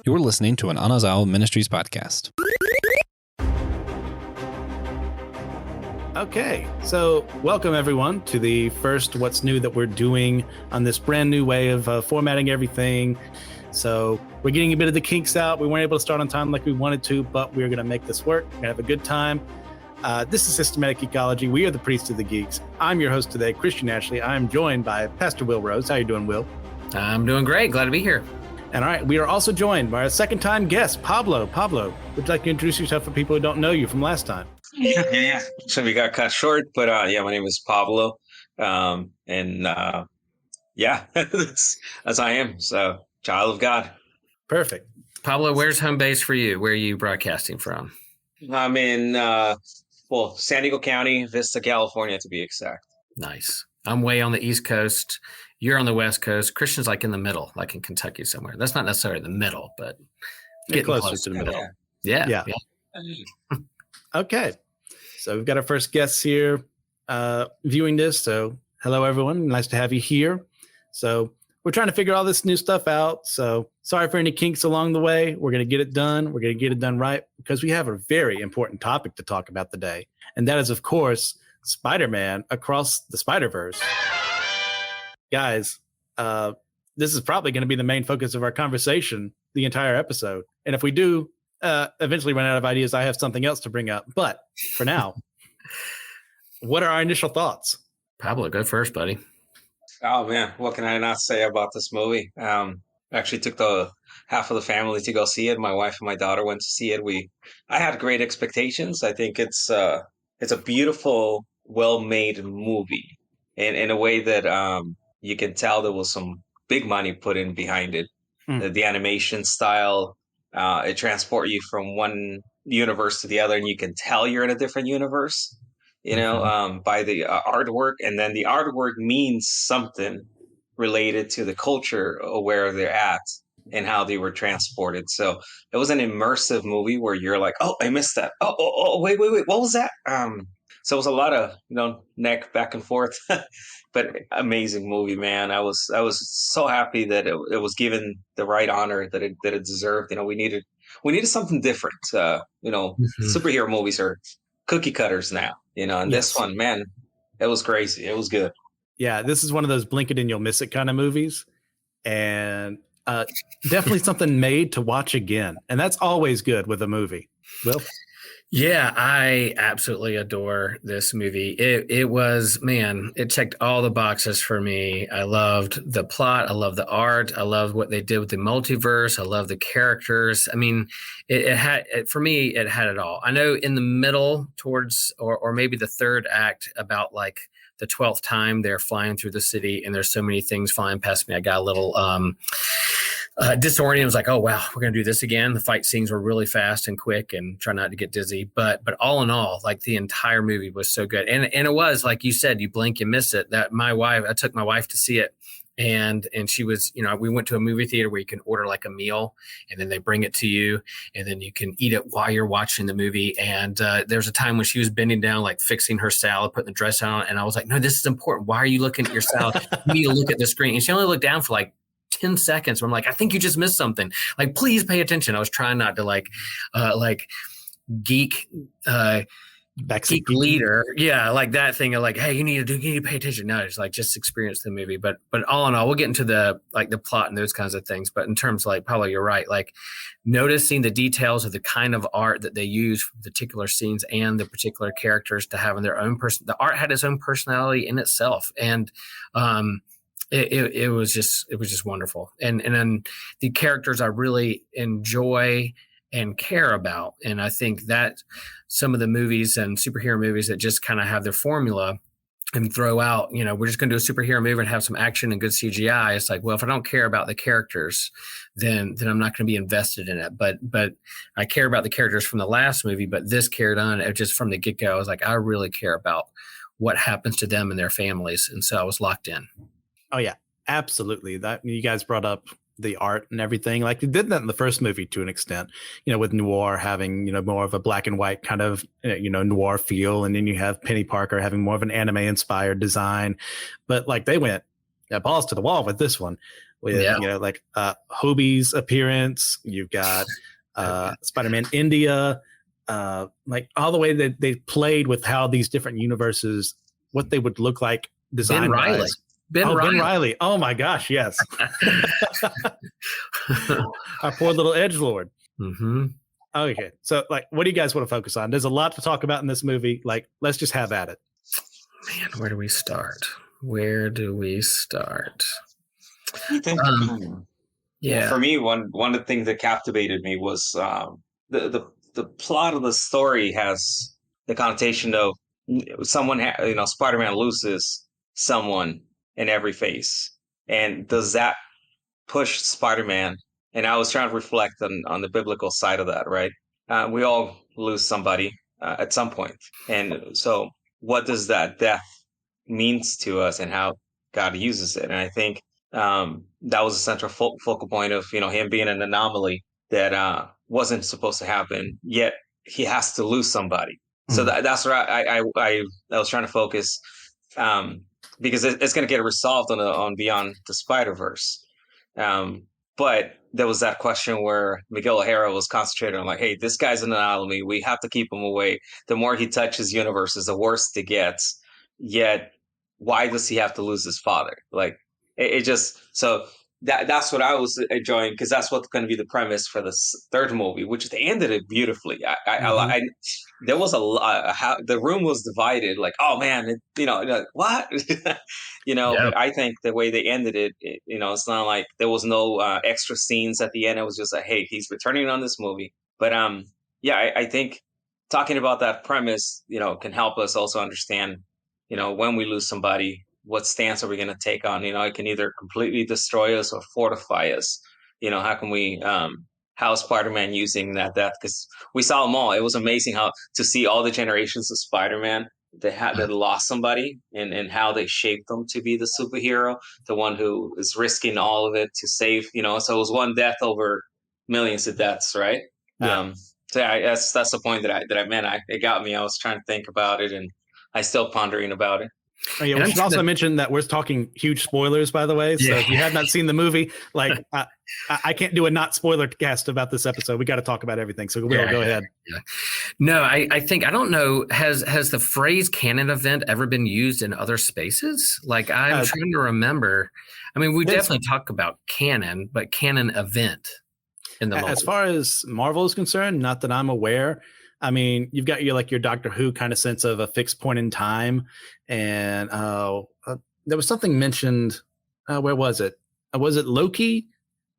You're listening to an Anazao Ministries podcast. Okay, so welcome everyone to the first What's New that we're doing on this brand new way of formatting everything. So we're getting a bit of the kinks out. We weren't able to start on time like we wanted to, but we're going to make this work. We're going to have a good time. This is Systematic Geekology. We are the Priests of the Geeks. I'm your host today, Christian Ashley. I'm joined by Pastor Will Rose. How you doing, Will? I'm doing great. Glad to be here. And all right, we are also joined by our second-time guest, Pablo. Pablo, would you like to introduce yourself for people who don't know you from last time? Yeah. So we got cut short, but my name is Pablo, that's I am. So, child of God. Perfect. Pablo, where's home base for you? Where are you broadcasting from? I'm in San Diego County, Vista, California, to be exact. Nice. I'm way on the East Coast. You're on the West Coast. Christian's like in the middle, like in Kentucky somewhere. That's not necessarily the middle, but getting closer to the middle. Yeah. Okay. So we've got our first guests here viewing this. So hello, everyone. Nice to have you here. So we're trying to figure all this new stuff out. So sorry for any kinks along the way. We're going to get it done. We're going to get it done right because we have a very important topic to talk about today. And that is, of course, Spider-Man Across the Spider-Verse. Guys, this is probably going to be the main focus of our conversation the entire episode. And if we do eventually run out of ideas, I have something else to bring up. But for now, what are our initial thoughts? Pablo, go first, buddy. Oh, man. What can I not say about this movie? Actually took the half of the family to go see it. My wife and my daughter went to see it. I had great expectations. I think it's a beautiful, well-made movie in a way that you can tell there was some big money put in behind it. The animation style, it transports you from one universe to the other, and you can tell you're in a different universe, by the artwork. And then the artwork means something related to the culture of where they're at and how they were transported. So it was an immersive movie where you're like, oh, I missed that. Oh, wait, what was that? So it was a lot of, neck back and forth, but amazing movie, man. I was so happy that it was given the right honor that it deserved. We needed something different. Superhero movies are cookie cutters now, and This one, man, it was crazy. It was good. Yeah, this is one of those blink it and you'll miss it kind of movies. And definitely something made to watch again. And that's always good with a movie. Will? Yeah, I absolutely adore this movie. It was, man, it checked all the boxes for me. I loved the plot. I loved the art. I loved what they did with the multiverse. I love the characters. I mean, it had it all. I know in the middle towards, or maybe the third act, about like the 12th time they're flying through the city and there's so many things flying past me. I got a little disoriented. I was like, oh, wow, we're going to do this again. The fight scenes were really fast and quick and try not to get dizzy. But all in all, like the entire movie was so good. And it was, like you said, you blink, you miss it. I took my wife to see it. And she was, we went to a movie theater where you can order like a meal and then they bring it to you and then you can eat it while you're watching the movie. And there's a time when she was bending down, like fixing her salad, putting the dress on. And I was like, no, this is important. Why are you looking at your salad? You need to look at the screen. And she only looked down for like 10 seconds. I'm like, I think you just missed something. Like, please pay attention. I was trying not to geek leader. Yeah. Like that thing of like, hey, you need to pay attention. No, it's like, just experience the movie. But all in all, we'll get into the plot and those kinds of things. But in terms of probably you're right. Like noticing the details of the kind of art that they use for particular scenes and the particular characters to have in their own person. The art had its own personality in itself. And, It was just wonderful. And then the characters I really enjoy and care about. And I think that some of the movies and superhero movies that just kind of have their formula and throw out, we're just going to do a superhero movie and have some action and good CGI. It's like, well, if I don't care about the characters, then I'm not going to be invested in it. But I care about the characters from the last movie, but this carried on just from the get-go. I was like, I really care about what happens to them and their families. And so I was locked in. Oh, yeah, absolutely. That you guys brought up the art and everything. Like they did that in the first movie to an extent, with Noir having, more of a black and white kind of, noir feel. And then you have Penny Parker having more of an anime inspired design. But like they went balls to the wall with this one. with like Hobie's appearance. You've got Spider-Man India, like all the way that they played with how these different universes, what they would look like design wise. Ben Riley. Oh my gosh, yes. Our poor little edgelord. Mm-hmm. Okay, so like, what do you guys want to focus on? There's a lot to talk about in this movie. Like, let's just have at it. Man, where do we start? I think, for me, one of the things that captivated me was the plot of the story has the connotation of Spider-Man loses someone in every phase, and does that push Spider-Man? And I was trying to reflect on the biblical side of that, right? We all lose somebody at some point, and so what does that death means to us, and how God uses it? And I think that was a central focal point of him being an anomaly that wasn't supposed to happen, yet he has to lose somebody. So that's where I was trying to focus, because it's going to get resolved on Beyond the Spider-Verse. But there was that question where Miguel O'Hara was concentrating on, like, hey, this guy's an anomaly. We have to keep him away. The more he touches universes, the worse it gets. Yet, why does he have to lose his father? Like, it just, so that's what I was enjoying, because that's what's going to be the premise for this third movie, which they ended it beautifully. There was the room was divided, like, oh man, what? But I think the way they ended it, it's not like there was no extra scenes at the end. It was just like, hey, he's returning on this movie. But I think talking about that premise, can help us also understand, when we lose somebody, what stance are we going to take on? It can either completely destroy us or fortify us. How can we, how is Spider-Man using that death? Because we saw them all. It was amazing to see all the generations of Spider-Man that lost somebody, and how they shaped them to be the superhero, the one who is risking all of it to save, so it was one death over millions of deaths, right? Yeah. That's the point that I meant. It got me. I was trying to think about it, and I still pondering about it. Oh, yeah, we should also mention that we're talking huge spoilers, by the way. So if you have not seen the movie, like I can't do a not spoiler cast about this episode. We got to talk about everything. So Will, go ahead. Yeah. No, I think, I don't know, has the phrase canon event ever been used in other spaces? Like, I'm trying to remember. I mean, we definitely talk about canon, but canon event in the moment. As far as Marvel is concerned, not that I'm aware. I mean, you've got your Doctor Who kind of sense of a fixed point in time. And there was something mentioned. Where was it? Was it Loki?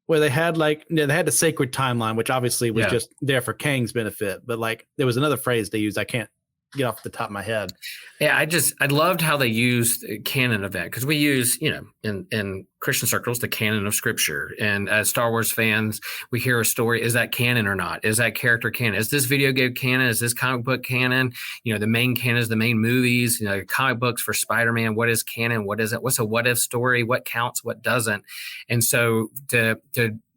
Where they had they had a sacred timeline, which obviously was just there for Kang's benefit. But like, there was another phrase they used. I can't get off the top of my head. Yeah, I loved how they used canon event, because we use, in Christian circles, the canon of Scripture. And as Star Wars fans, we hear a story. Is that canon or not? Is that character canon? Is this video game canon? Is this comic book canon? The main canon is the main movies, comic books for Spider-Man. What is canon? What is it? What's a what if story? What counts? What doesn't? And so to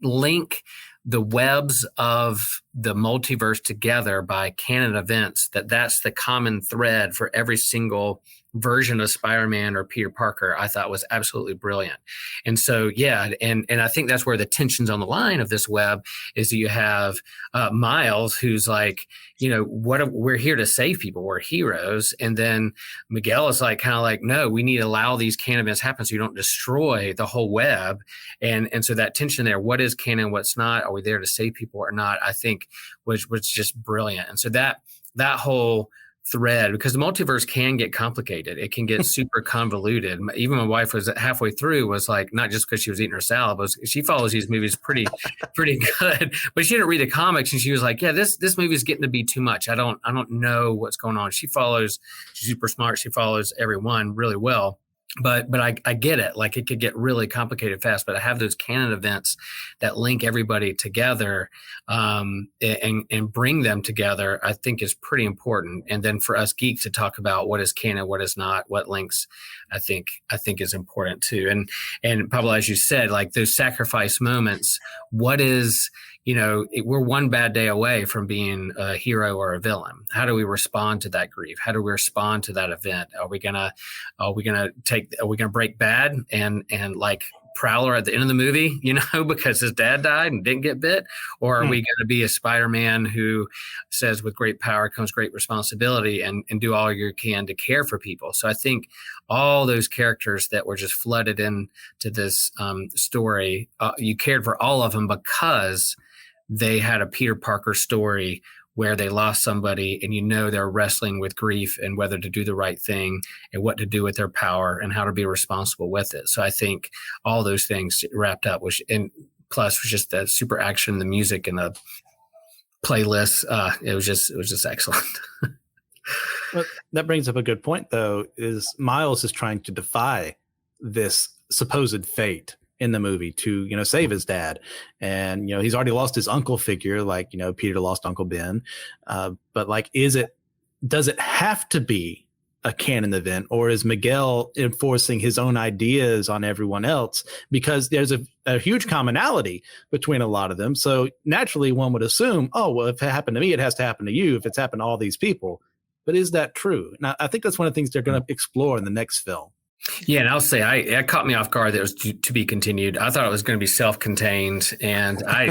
link the webs of the multiverse together by canon events, that's the common thread for every single version of Spider-Man or Peter Parker, I thought was absolutely brilliant. And so, and I think that's where the tensions on the line of this web is that you have Miles, who's like, we're here to save people, we're heroes. And then Miguel is like, kind of like, no, we need to allow these canon events happen so you don't destroy the whole web. And so that tension there, what is canon, what's not, are we there to save people or not, I think was just brilliant. And so that whole thread, because the multiverse can get complicated. It can get super convoluted. Even my wife was halfway through, was like, not just because she was eating her salad, but she follows these movies pretty good, but she didn't read the comics. And she was like, yeah, this movie is getting to be too much. I don't know what's going on. She's super smart. She follows everyone really well. But I get it. Like, it could get really complicated fast. But I have those canon events that link everybody together and bring them together, I think is pretty important. And then for us geeks to talk about what is canon, what is not, what links, I think is important too. And Pablo, as you said, like those sacrifice moments, what is, we're one bad day away from being a hero or a villain. How do we respond to that grief? How do we respond to that event? Are we gonna break bad and like Prowler at the end of the movie, because his dad died and didn't get bit? Or are we going to be a Spider-Man who says with great power comes great responsibility and do all you can to care for people? So I think all those characters that were just flooded into this story, you cared for all of them because they had a Peter Parker story where they lost somebody and they're wrestling with grief and whether to do the right thing and what to do with their power and how to be responsible with it. So I think all those things wrapped up, and plus was just the super action, the music and the playlist. It was just excellent. Well, that brings up a good point, though, is Miles is trying to defy this supposed fate in the movie to, save his dad. And, he's already lost his uncle figure, like, Peter lost Uncle Ben. But like, does it have to be a canon event, or is Miguel enforcing his own ideas on everyone else? Because there's a huge commonality between a lot of them. So naturally one would assume, oh, well, if it happened to me, it has to happen to you if it's happened to all these people. But is that true? Now, I think that's one of the things they're going to explore in the next film. Yeah, and I'll say it caught me off guard that it was to be continued. I thought it was going to be self-contained, and I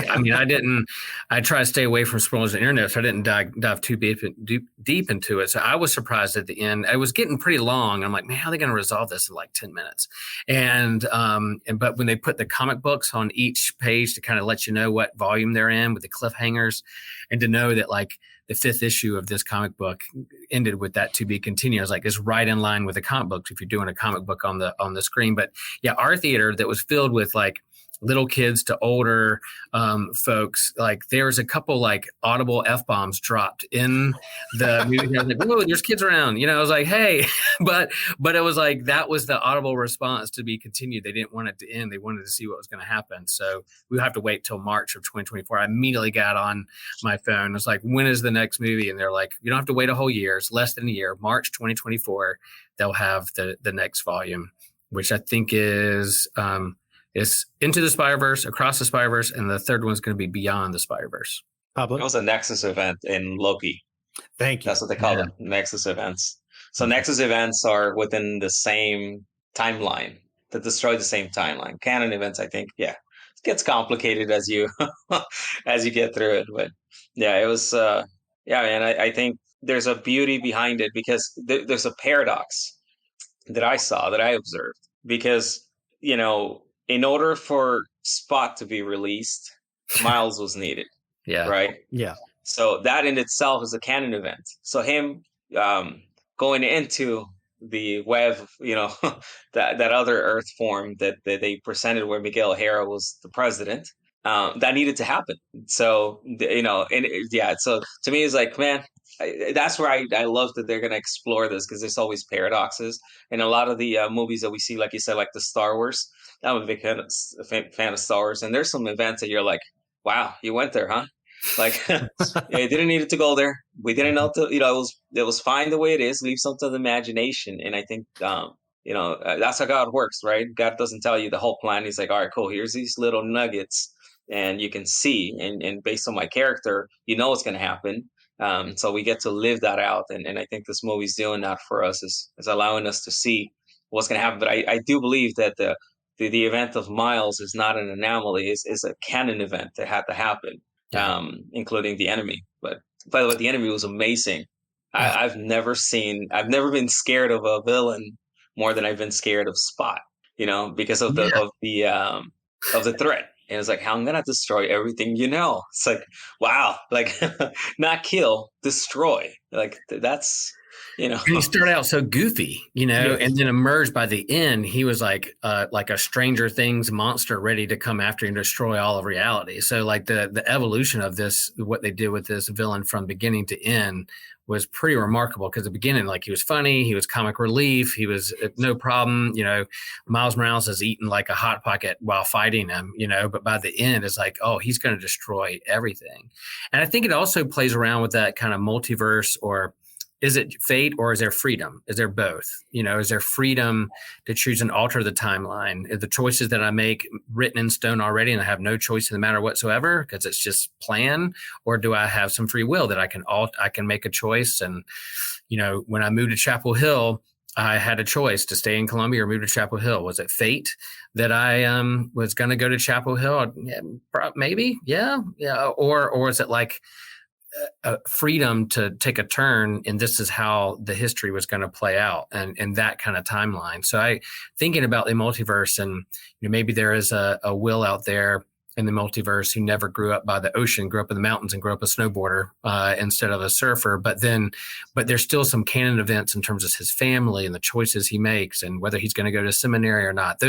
try to stay away from spoilers on the internet, so I didn't dive too deep into it. So I was surprised at the end. It was getting pretty long. I'm like, man, how are they going to resolve this in like 10 minutes? But when they put the comic books on each page to kind of let you know what volume they're in with the cliffhangers, and to know that like the 5th issue of this comic book ended with that to be continued. I was like, it's right in line with the comic books if you're doing a comic book on the screen. But yeah, our theater that was filled with like little kids to older folks, like there was a couple like audible F-bombs dropped in the movie. I was like, whoa, there's kids around. I was like, hey, but it was like, that was the audible response to be continued. They didn't want it to end. They wanted to see what was going to happen. So we have to wait till March of 2024. I immediately got on my phone. I was like, when is the next movie? And they're like, you don't have to wait a whole year. It's less than a year. March 2024, they'll have the next volume, which I think is Into the Spider-Verse, Across the Spider-Verse, and the third one's going to be Beyond the Spider-Verse. Pablo? It was a Nexus event in Loki. Thank you. That's what they call them, Nexus events. So Nexus events are within the same timeline, that destroy the same timeline. Canon events, I think, it gets complicated as you as you get through it. But yeah, it was and I think there's a beauty behind it because there's a paradox that I observed because in order for Spot to be released, Miles was needed. Yeah. Right. Yeah. So that in itself is a canon event. So him going into the web, that other Earth form that they presented where Miguel O'Hara was the president, that needed to happen. So so to me it's like, man, that's where I love that they're going to explore this because there's always paradoxes in a lot of the movies that we see, like you said, like the Star Wars. I'm a big fan of Star Wars, and there's some events that you're like, wow, you went there, huh? Like, you didn't need it to go there. We didn't know it was fine the way it is. Leave some to the imagination, and I think that's how God works, right? God doesn't tell you the whole plan. He's like, all right, cool. Here's these little nuggets, and you can see, and based on my character, what's going to happen. So we get to live that out, and I think this movie's doing that for us, is allowing us to see what's going to happen. But I do believe that the event of Miles is not an anomaly; is a canon event that had to happen, including the enemy. But by the way, the enemy was amazing. Yeah. I've never been scared of a villain more than I've been scared of Spot. Because of the threat. And it's like, I'm going to destroy everything, It's like, wow, like not kill, destroy. Like that's, And he started out so goofy, yes. And then emerged by the end. He was like a Stranger Things monster ready to come after and destroy all of reality. So like the evolution of this, what they did with this villain from beginning to end was pretty remarkable because at the beginning, like he was funny, he was comic relief, he was no problem. Miles Morales is eating like a Hot Pocket while fighting him, but by the end it's like, oh, he's going to destroy everything. And I think it also plays around with that kind of multiverse, or is it fate or is there freedom? Is there both? Is there freedom to choose and alter the timeline? Are the choices that I make written in stone already and I have no choice in the matter whatsoever because it's just plan? Or do I have some free will that I can make a choice? And, when I moved to Chapel Hill, I had a choice to stay in Columbia or move to Chapel Hill. Was it fate that I was going to go to Chapel Hill? Yeah, maybe, yeah. Or was it like freedom to take a turn, and this is how the history was going to play out, and that kind of timeline. So I thinking about the multiverse, and maybe there is a Will out there in the multiverse who never grew up by the ocean, grew up in the mountains and grew up a snowboarder instead of a surfer. But there's still some canon events in terms of his family and the choices he makes and whether he's going to go to seminary or not.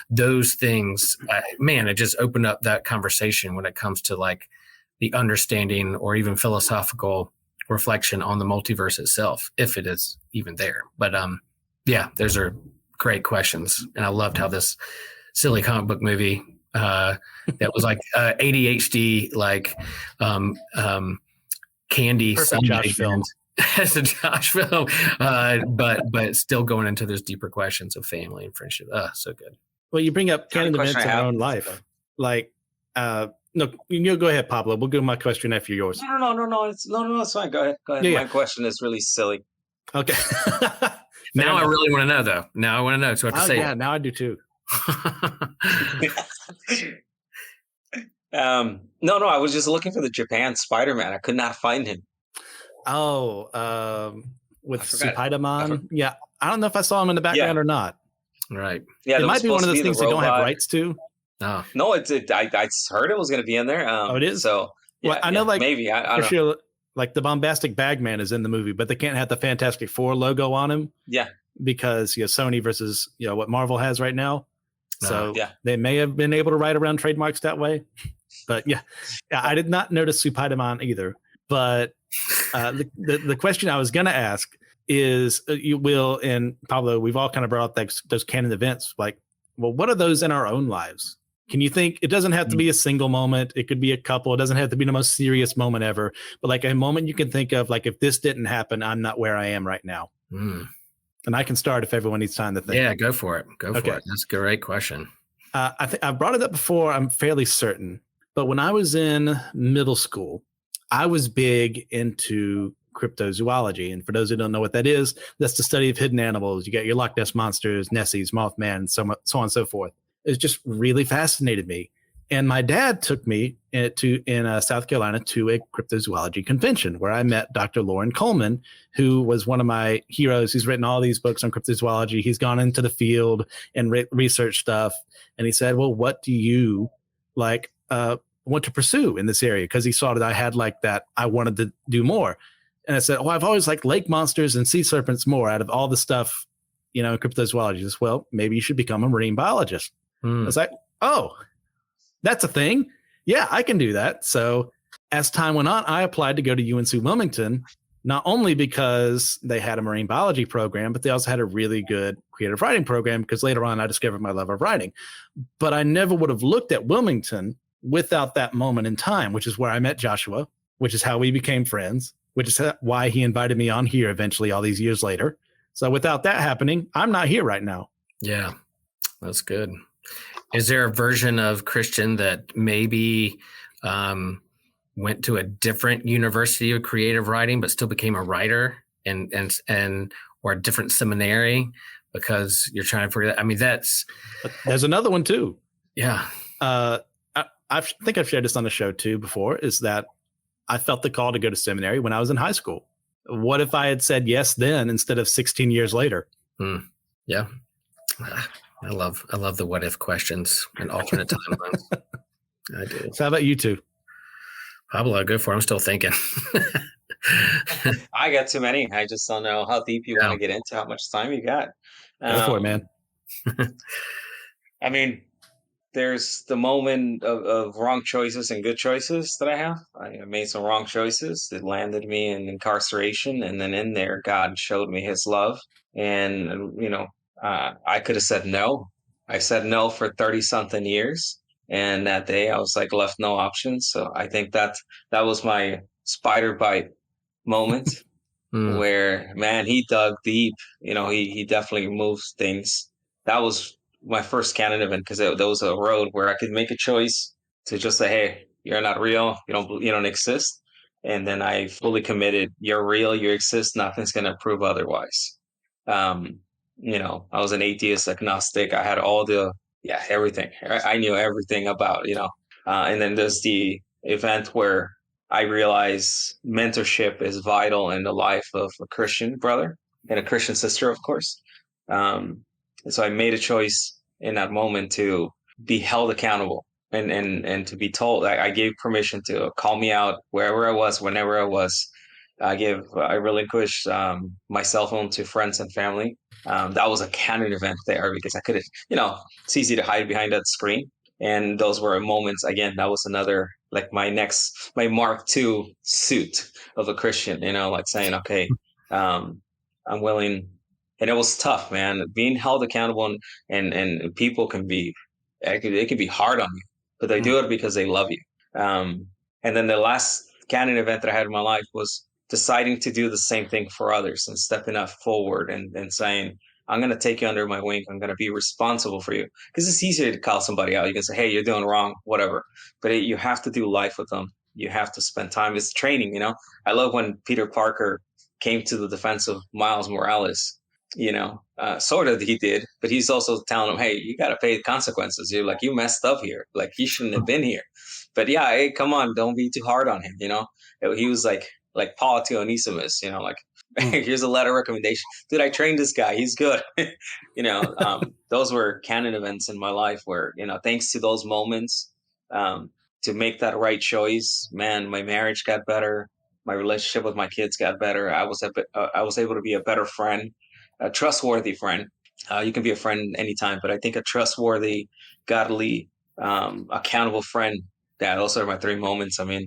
Those things, man, it just opened up that conversation when it comes to like the understanding or even philosophical reflection on the multiverse itself, if it is even there. But yeah, those are great questions. And I loved how this silly comic book movie that was like ADHD, like candy Josh film. As a Josh film, but still going into those deeper questions of family and friendship. So good. Well, you bring up canon events in our own life. Like, no, you go ahead, Pablo. We'll go my question after yours. No. It's fine. Go ahead. Yeah. My question is really silly. Okay. Now I really want to know, though. Now I want to know. So I have to say, yeah, now I do too. No, I was just looking for the Japan Spider-Man. I could not find him. Oh, with Spider-Man. Yeah, I don't know if I saw him in the background or not. Right. Yeah, it might be one of those things they don't have rights to. Oh. No, I heard it was going to be in there. It is. So well, I know, like maybe I for sure, like the bombastic Bagman is in the movie, but they can't have the Fantastic Four logo on him. Yeah, because Sony versus what Marvel has right now. So they may have been able to write around trademarks that way. But yeah, I did not notice Spider-Man either. But the question I was going to ask is, you Will and Pablo, we've all kind of brought up those canon events. Like, well, what are those in our own lives? Can you think, it doesn't have to be a single moment. It could be a couple. It doesn't have to be the most serious moment ever. But like a moment you can think of, like, if this didn't happen, I'm not where I am right now. Mm. And I can start if everyone needs time to think. Yeah, go for it. Go for it. That's a great question. I've brought it up before, I'm fairly certain. But when I was in middle school, I was big into cryptozoology. And for those who don't know what that is, that's the study of hidden animals. You got your Loch Ness monsters, Nessies, Mothman, so on and so forth. It just really fascinated me. And my dad took me in South Carolina to a cryptozoology convention where I met Dr. Loren Coleman, who was one of my heroes. He's written all these books on cryptozoology. He's gone into the field and research stuff. And he said, well, what do you want to pursue in this area? Because he saw that I had that I wanted to do more. And I said, I've always liked lake monsters and sea serpents more out of all the stuff, in cryptozoology. He says, well, maybe you should become a marine biologist. I was like, oh, that's a thing. Yeah, I can do that. So as time went on, I applied to go to UNC Wilmington, not only because they had a marine biology program, but they also had a really good creative writing program, because later on I discovered my love of writing. But I never would have looked at Wilmington without that moment in time, which is where I met Joshua, which is how we became friends, which is why he invited me on here eventually all these years later. So without that happening, I'm not here right now. Yeah, that's good. Is there a version of Christian that maybe went to a different university of creative writing, but still became a writer and or a different seminary because you're trying to figure that? I mean, there's another one too. Yeah. I think I've shared this on the show too before, is that I felt the call to go to seminary when I was in high school. What if I had said yes then instead of 16 years later? Yeah. I love the what if questions and alternate timelines. I do. So how about you two? Pablo, go for it. I'm still thinking. I got too many. I just don't know how deep you want to get into, how much time you got. Go for it, man. I mean, there's the moment of wrong choices and good choices that I have. I made some wrong choices that landed me in incarceration. And then in there, God showed me his love. And, I could have said no. I said no for 30-something years. And that day I was left no options. So I think that was my spider bite moment where, man, he dug deep. He definitely moves things. That was my first canon event, because there was a road where I could make a choice to just say, hey, you're not real. You don't exist. And then I fully committed. You're real. You exist. Nothing's going to prove otherwise. I was an atheist, agnostic. I had everything. I knew everything about, and then there's the event where I realize mentorship is vital in the life of a Christian brother and a Christian sister, of course. And so I made a choice in that moment to be held accountable and to be told. I gave permission to call me out wherever I was, whenever I was. I relinquished my cell phone to friends and family. That was a canon event there because I couldn't, it's easy to hide behind that screen. And those were moments, again, that was another, like my Mark II suit of a Christian, like saying, okay, I'm willing. And it was tough, man, being held accountable and people it can be hard on you, but they do it because they love you. And then the last canon event that I had in my life was deciding to do the same thing for others and stepping up forward and saying, I'm going to take you under my wing. I'm going to be responsible for you. Because it's easier to call somebody out. You can say, hey, you're doing wrong, whatever. But you have to do life with them. You have to spend time. It's training, I love when Peter Parker came to the defense of Miles Morales, sort of he did. But he's also telling him, hey, you got to pay the consequences. You're like, you messed up here. Like, you shouldn't have been here. But yeah, hey, come on, don't be too hard on him, He was like Paul to Onesimus, here's a letter of recommendation. Dude, I trained this guy. He's good. Those were canon events in my life where, thanks to those moments, to make that right choice, man, my marriage got better. My relationship with my kids got better. I was able to be a better friend, a trustworthy friend. You can be a friend anytime, but I think a trustworthy, godly, accountable friend. Yeah, those are my 3 moments. I mean,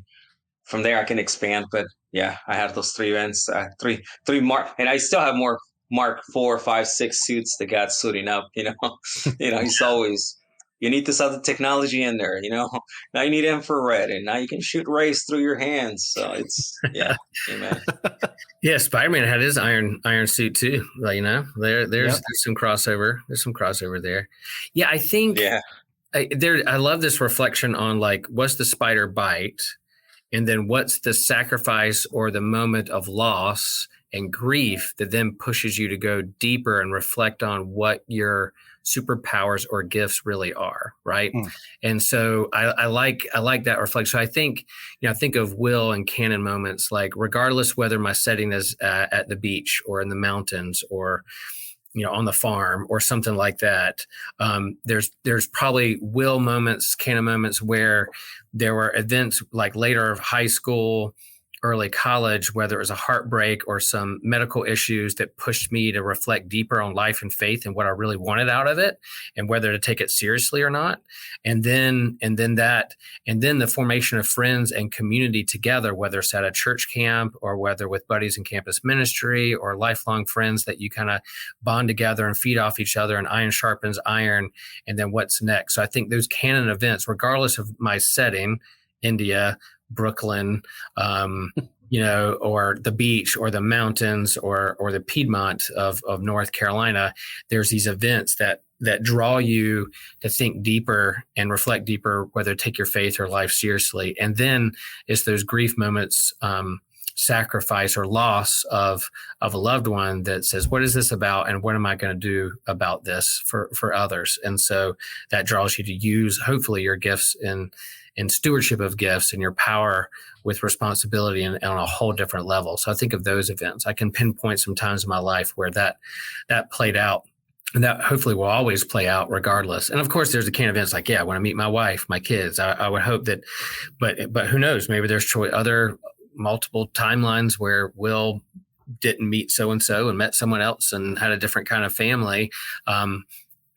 from there I can expand, but yeah, I had those 3 events, three Mark, and I still have more Mark 4, 5, 6 suits that got suiting up. He's always. You need this other technology in there. Now you need infrared, and now you can shoot rays through your hands. So it's amen. Yeah, Spider-Man had his iron suit too. Like, there's some crossover. There's some crossover there. Yeah, I think. Yeah. I love this reflection on like what's the spider bite, and then what's the sacrifice or the moment of loss and grief that then pushes you to go deeper and reflect on what your superpowers or gifts really are, right? And so I like that reflection. So I think, I think of will and canon moments, like regardless whether my setting is at the beach or in the mountains or on the farm or something like that. There's probably will moments, canon moments where there were events like later of high school, early college, whether it was a heartbreak or some medical issues that pushed me to reflect deeper on life and faith and what I really wanted out of it and whether to take it seriously or not. And then the formation of friends and community together, whether it's at a church camp or whether with buddies in campus ministry or lifelong friends that you kind of bond together and feed off each other and iron sharpens iron. And then what's next? So I think those canon events, regardless of my setting, India, Brooklyn, or the beach or the mountains or the Piedmont of North Carolina, there's these events that draw you to think deeper and reflect deeper, whether take your faith or life seriously. And then it's those grief moments, sacrifice or loss of a loved one that says, what is this about? And what am I going to do about this for others? And so that draws you to use, hopefully, your gifts in stewardship of gifts and your power with responsibility and on a whole different level. So I think of those events. I can pinpoint some times in my life where that played out, and that hopefully will always play out regardless. And of course, there's the canon events like, when I meet my wife, my kids, I would hope that, but who knows? Maybe there's other multiple timelines where Will didn't meet so-and-so and met someone else and had a different kind of family.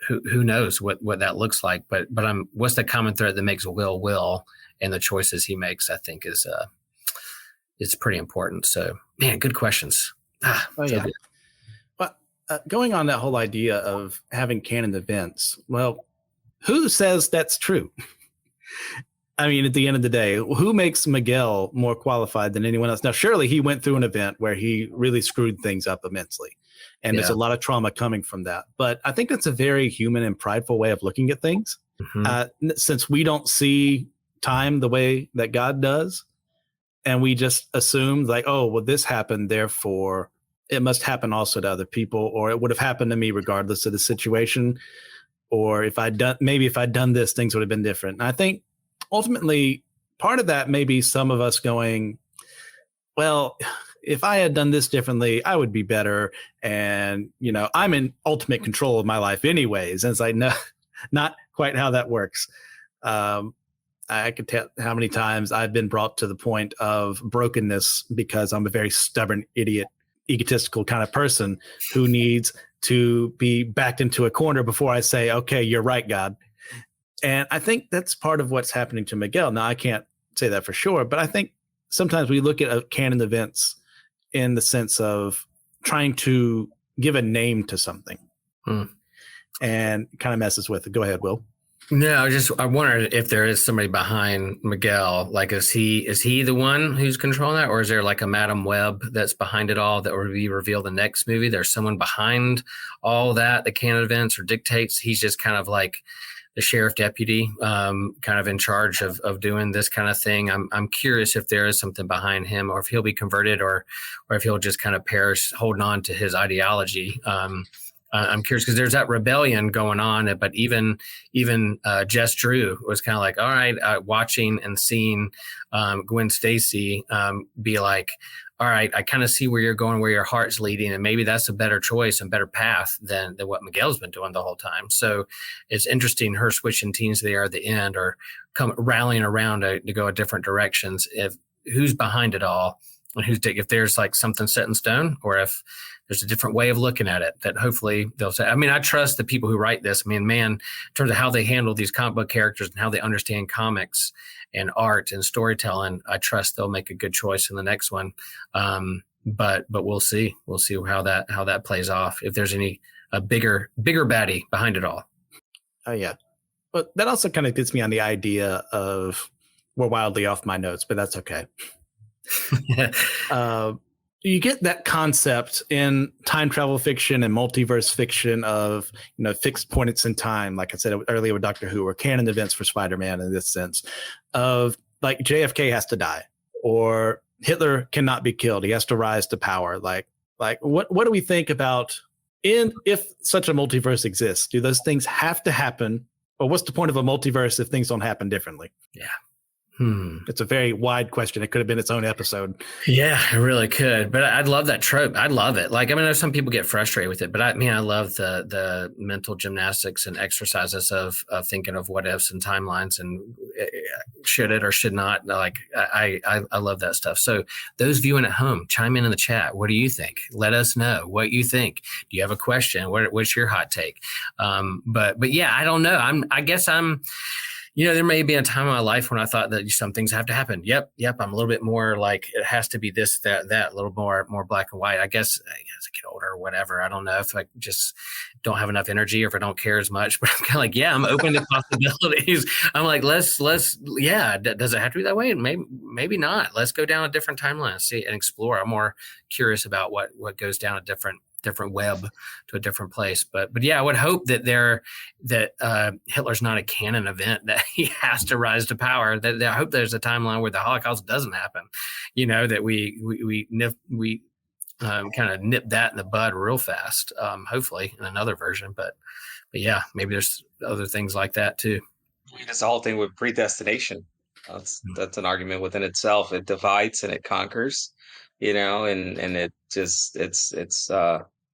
Who knows what that looks like, but what's the common thread that makes Will and the choices he makes, I think is it's pretty important. So, man, good questions. Good. Well, going on that whole idea of having canon events, well, who says that's true? I mean, at the end of the day, who makes Miguel more qualified than anyone else? Now, surely he went through an event where he really screwed things up immensely. And there's a lot of trauma coming from that. But I think that's a very human and prideful way of looking at things. Mm-hmm. Since we don't see time the way that God does, and we just assume like, oh, well, this happened, therefore it must happen also to other people, or it would have happened to me regardless of the situation. Or if I'd done this, things would have been different. And I think ultimately part of that may be some of us going, well, if I had done this differently, I would be better. And, I'm in ultimate control of my life anyways. And it's like, no, not quite how that works. I could tell how many times I've been brought to the point of brokenness because I'm a very stubborn, idiot, egotistical kind of person who needs to be backed into a corner before I say, okay, you're right, God. And I think that's part of what's happening to Miguel. Now, I can't say that for sure, but I think sometimes we look at canon events in the sense of trying to give a name to something and kind of messes with it. Go ahead, Will. No, I wondered if there is somebody behind Miguel. Like, is he the one who's controlling that, or is there like a Madam Web that's behind it all that will be revealed in the next movie? There's someone behind all that, the canon events, or dictates. He's just kind of like the sheriff deputy, kind of in charge of doing this kind of thing. I'm curious if there is something behind him, or if he'll be converted, or if he'll just kind of perish holding on to his ideology. I'm curious because there's that rebellion going on, but even Jess Drew was kind of like, all right, watching and seeing Gwen Stacy be like, all right, I kind of see where you're going, where your heart's leading, and maybe that's a better choice and better path than what Miguel's been doing the whole time. So it's interesting her switching teams there at the end, or rallying around to go different directions. If who's behind it all, and if there's like something set in stone, or if there's a different way of looking at it that hopefully they'll say. I mean, I trust the people who write this. I mean, man, in terms of how they handle these comic book characters and how they understand comics and art and storytelling, I trust they'll make a good choice in the next one. But we'll see. We'll see how that plays off. If there's a bigger baddie behind it all. Oh yeah, but that also kind of gets me on the idea of we're wildly off my notes, but that's okay. You get that concept in time travel fiction and multiverse fiction of, fixed points in time. Like I said earlier with Doctor Who, or canon events for Spider-Man in this sense of like JFK has to die, or Hitler cannot be killed. He has to rise to power. Like what do we think about if such a multiverse exists? Do those things have to happen? Or what's the point of a multiverse if things don't happen differently? Yeah. It's a very wide question. It could have been its own episode. Yeah, it really could. But I'd love that trope. I'd love it. Like, I mean, I know some people get frustrated with it, but I love the mental gymnastics and exercises of thinking of what ifs and timelines and should it or should not. Like, I love that stuff. So those viewing at home, chime in the chat. What do you think? Let us know what you think. Do you have a question? What's your hot take? But yeah, I don't know. I guess there may be a time in my life when I thought that some things have to happen. Yep. I'm a little bit more like it has to be this, that, a little more black and white. I guess as I get older or whatever, I don't know if I just don't have enough energy or if I don't care as much. But I'm kind of like, yeah, I'm open to possibilities. I'm like, let's, yeah. Does it have to be that way? Maybe not. Let's go down a different timeline, see and explore. I'm more curious about what goes down a different web to a different place. But yeah, I would hope that Hitler's not a canon event, that he has to rise to power. That I hope there's a timeline where the Holocaust doesn't happen. That we kind of nip that in the bud real fast. Hopefully in another version. But yeah, maybe there's other things like that too. It's the whole thing with predestination. That's an argument within itself. It divides and it conquers. And it just it's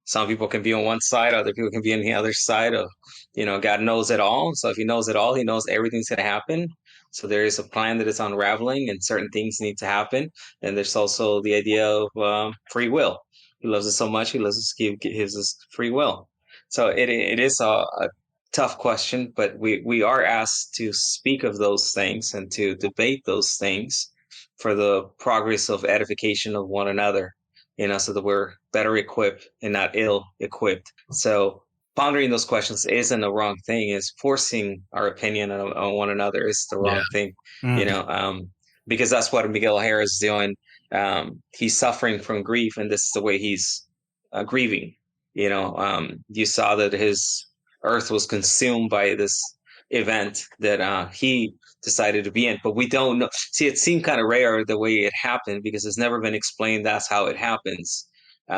some people can be on one side, other people can be on the other side of, God knows it all. So if he knows it all, he knows everything's going to happen. So there is a plan that is unraveling and certain things need to happen. And there's also the idea of free will. He loves us so much. He loves us to give his free will. So it is a tough question, but we are asked to speak of those things and to debate those things for the progress of edification of one another, so that we're better equipped and not ill equipped. So pondering those questions isn't a wrong thing. Is forcing our opinion on one another is the wrong thing, because that's what Miguel O'Hara is doing. He's suffering from grief, and this is the way he's grieving. You saw that his earth was consumed by this event that he decided to be in, but we don't know. See, it seemed kind of rare the way it happened because it's never been explained that's how it happens.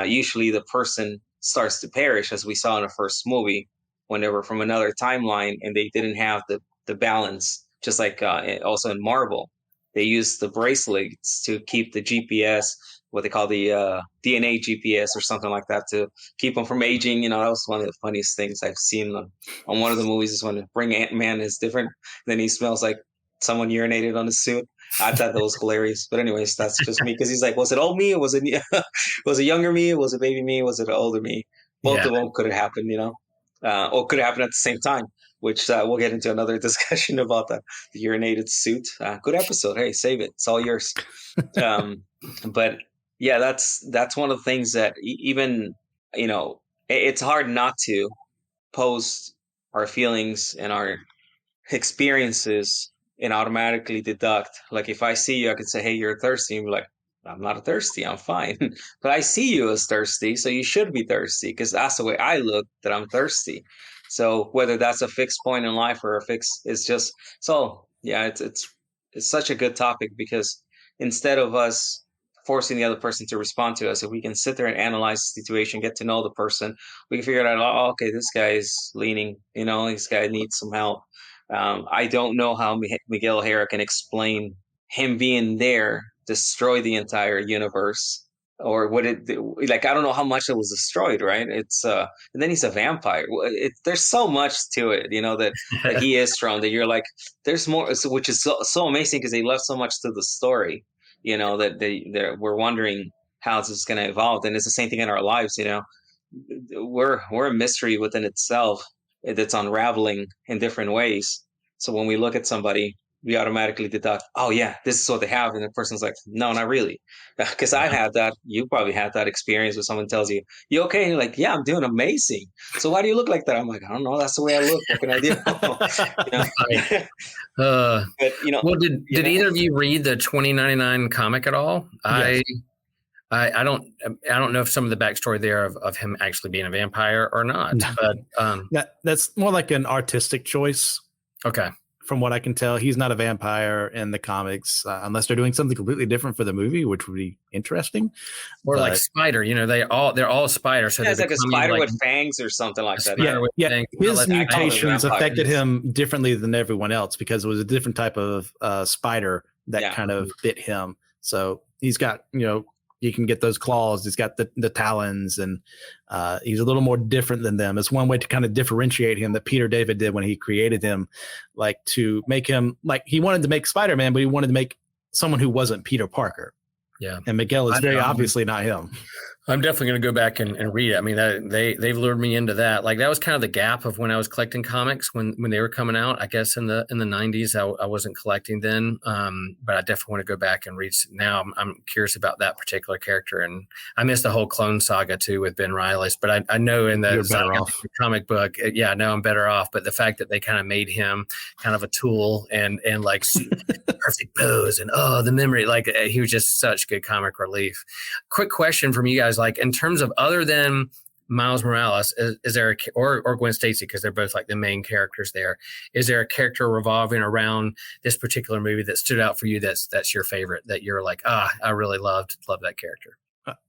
usually the person starts to perish, as we saw in the first movie when they were from another timeline and they didn't have the balance, just like also in Marvel. They use the bracelets to keep the GPS, what they call the DNA GPS or something like that, to keep them from aging. You know, that was one of the funniest things I've seen on one of the movies, is when Bring Ant-Man is different. Then he smells like someone urinated on his suit. I thought that was hilarious. But anyways, that's just me, because he's like, was it old me or was it was it younger me? Was it baby me? Was it older me? Both of them could have happened, you know, or could have happened at the same time, which we'll get into another discussion about the urinated suit. Good episode. Hey, save it. It's all yours. But yeah, that's one of the things that even, you know, it's hard not to post our feelings and our experiences and automatically deduct. Like if I see you, I could say, hey, you're thirsty. And be like, I'm not thirsty. I'm fine. But I see you as thirsty. So you should be thirsty, because that's the way I look, that I'm thirsty. So whether that's a fixed point in life or a fix, it's just, so yeah, it's such a good topic, because instead of us forcing the other person to respond to us, if we can sit there and analyze the situation, get to know the person, we can figure out, oh, okay, this guy is leaning, you know, this guy needs some help. I don't know how Miguel O'Hara can explain him being there destroy the entire universe, or what it, like, I don't know how much it was destroyed, right? It's and then he's a vampire. There's so much to it, you know, that he is strong, that you're like, there's more, which is so amazing, because they left so much to the story, you know, that we're wondering how this is going to evolve. And it's the same thing in our lives, you know. We're a mystery within itself that's unraveling in different ways. So when we look at somebody, we automatically deduct, oh yeah, this is what they have, and the person's like, no, not really. Because I've had that. You probably had that experience where someone tells you, you okay? And you're like, yeah, I'm doing amazing. So why do you look like that? I'm like, I don't know, that's the way I look. What can I do? You know? But you know, well, did either of you read the 2099 comic at all? Yes. I don't know if some of the backstory there of him actually being a vampire or not, but that's more like an artistic choice. Okay. From what I can tell, he's not a vampire in the comics, unless they're doing something completely different for the movie, which would be interesting. Or like Spider, you know, they're all spiders. So yeah, it's like a spider with fangs or something like that. Yeah. His mutations affected him differently than everyone else, because it was a different type of spider that kind of bit him. So he's got, you know, you can get those claws. He's got the talons, and he's a little more different than them. It's one way to kind of differentiate him that Peter David did when he created him, like to make him, like he wanted to make Spider-Man, but he wanted to make someone who wasn't Peter Parker. Yeah. And Miguel is very obviously not him. I'm definitely going to go back and read it. I mean, they've lured me into that. Like that was kind of the gap of when I was collecting comics when they were coming out. I guess in the 90s, I wasn't collecting then, but I definitely want to go back and read. Now I'm curious about that particular character, and I missed the whole Clone Saga too with Ben Reilly. But I know in the comic book, yeah, no, I'm better off. But the fact that they kind of made him kind of a tool and like perfect pose and the memory, like he was just such good comic relief. Quick question from you guys. Like in terms of other than Miles Morales, is there or Gwen Stacy, because they're both like the main characters there, is there a character revolving around this particular movie that stood out for you that's your favorite, that you're like, I really love that character?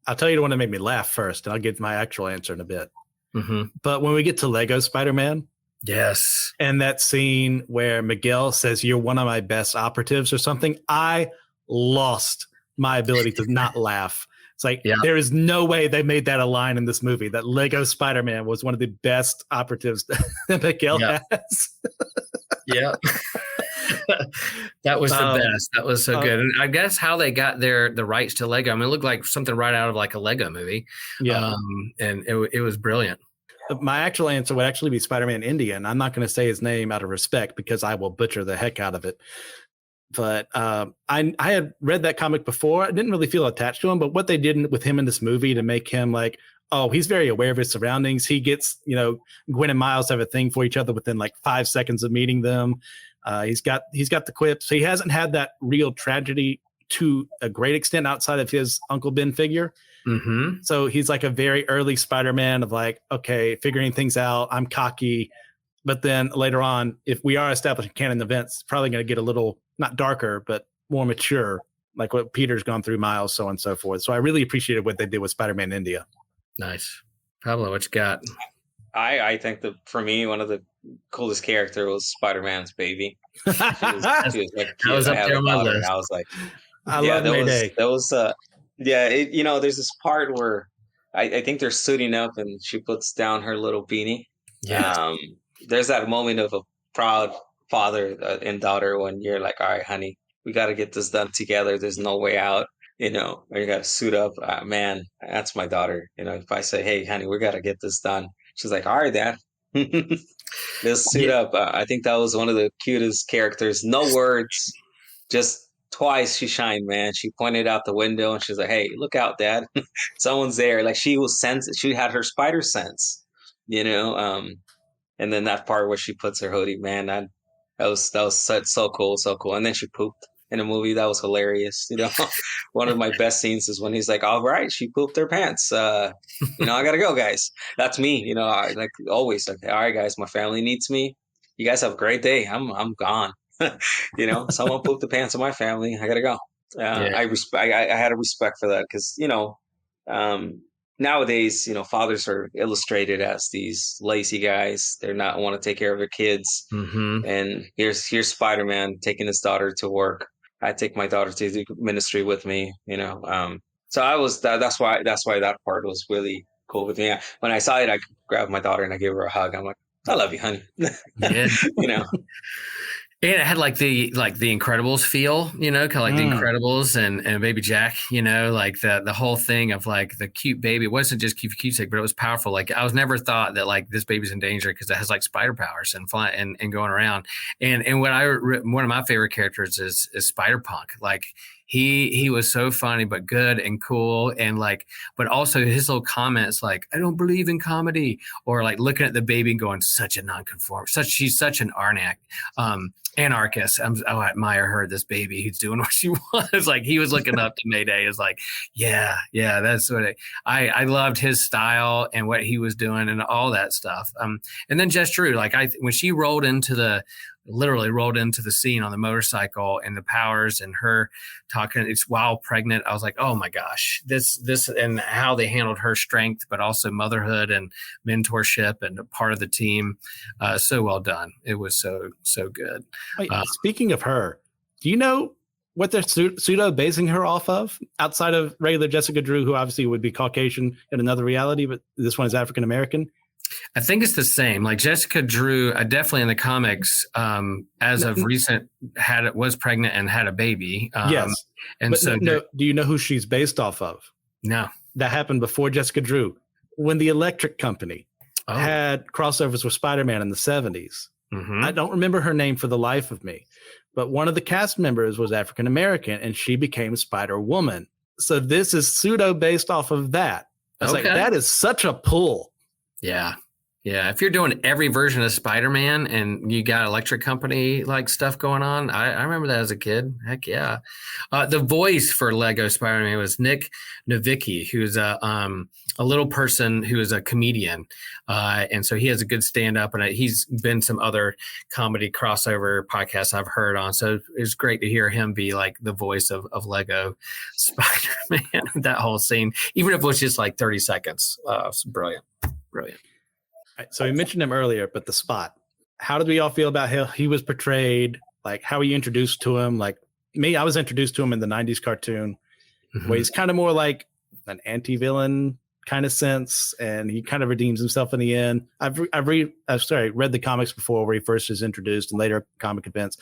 I'll tell you the one that made me laugh first, and I'll get my actual answer in a bit. Mm-hmm. But when we get to Lego Spider-Man, yes, and that scene where Miguel says, you're one of my best operatives or something, I lost my ability to not laugh. It's like, there is no way they made that a line in this movie, that Lego Spider-Man was one of the best operatives that Miguel has. Yeah. That was the best. That was so good. And I guess how they got the rights to Lego, I mean, it looked like something right out of like a Lego movie. Yeah. And it was brilliant. My actual answer would actually be Spider-Man Indian. I'm not going to say his name out of respect, because I will butcher the heck out of it. But I had read that comic before. I didn't really feel attached to him, but what they did with him in this movie to make him like, oh, he's very aware of his surroundings. He gets, you know, Gwen and Miles have a thing for each other within like 5 seconds of meeting them. He's got the quips. So he hasn't had that real tragedy to a great extent outside of his Uncle Ben figure. Mm-hmm. So he's like a very early Spider-Man of like, okay, figuring things out. I'm cocky. But then later on, if we are establishing canon events, it's probably going to get a little, not darker, but more mature like what Peter's gone through, Miles, so on and so forth. So I really appreciated what they did with Spider-Man India. Nice. Pablo, what you got? I think that for me, one of the coolest character was Spider-Man's baby. She was like, That was I up have there a on my daughter, list. and I was like, I yeah, love Mayday. there's this part where I think they're suiting up, and she puts down her little beanie. Yes. There's that moment of a proud father and daughter when you're like, all right, honey, we got to get this done together. There's no way out, or you got to suit up. Man, that's my daughter. If I say, hey, honey, we got to get this done, she's like, all right, dad. Let's suit up. I think that was one of the cutest characters. No words, just twice she shined, man. She pointed out the window and she's like, hey, look out, dad. Someone's there. Like she had her spider sense, you know. And then that part where she puts her hoodie, man, that was so cool, so cool. And then she pooped in a movie. That was hilarious. One of my best scenes is when he's like, all right, she pooped her pants. I gotta go, guys. That's me. I like always like, all right, guys, my family needs me. You guys have a great day. I'm gone. Someone pooped the pants of my family. I gotta go. Yeah. I had a respect for that because nowadays fathers are illustrated as these lazy guys. They're not want to take care of their kids. Mm-hmm. And here's Spider-Man taking his daughter to work. I take my daughter to the ministry with me. So I was that's why that part was really cool with me. When I saw it, I grabbed my daughter and I gave her a hug. I'm like, I love you, honey. Yeah. And it had like the Incredibles feel, kind of like the Incredibles and Baby Jack, like the whole thing of like the cute baby. It wasn't just cute sake, but it was powerful. Like I was never thought that like this baby's in danger because it has like spider powers and fly and going around. And one of my favorite characters is Spider Punk. Like he was so funny but good and cool and like, but also his little comments like, I don't believe in comedy, or like looking at the baby and going, such a nonconform, she's such an anarchist. I admire her, this baby who's doing what she was. Like he was looking up to Mayday is like, yeah, that's what I loved his style and what he was doing and all that stuff. And then Jess Drew, like when she literally rolled into the scene on the motorcycle and the powers and her talking, it's while pregnant. I was like, oh my gosh, this and how they handled her strength, but also motherhood and mentorship and a part of the team. So well done. It was so good. Wait, speaking of her, do you know what they're pseudo basing her off of outside of regular Jessica Drew, who obviously would be Caucasian in another reality, but this one is African-American? I think it's the same. Like Jessica Drew, definitely in the comics, as of recent, was pregnant and had a baby. Yes, and but so no. Do you know who she's based off of? No, that happened before Jessica Drew, when the Electric Company had crossovers with Spider-Man in the 70s. Mm-hmm. I don't remember her name for the life of me, but one of the cast members was African-American, and she became Spider-Woman. So this is pseudo based off of that. I was like, that is such a pull. Yeah. If you're doing every version of Spider-Man and you got Electric Company like stuff going on, I remember that as a kid. Heck yeah. The voice for Lego Spider-Man was Nick Novicki, who's a little person who is a comedian. And so he has a good stand-up, and he's been some other comedy crossover podcasts I've heard on. So it's great to hear him be like the voice of Lego Spider-Man, that whole scene, even if it was just like 30 seconds. It's brilliant. So we mentioned him earlier, but the Spot. How did we all feel about how he was portrayed? Like how were you introduced to him? Like me, I was introduced to him in the 90s cartoon, where he's kind of more like an anti-villain kind of sense, and he kind of redeems himself in the end. I've read the comics before where he first is introduced and later comic events.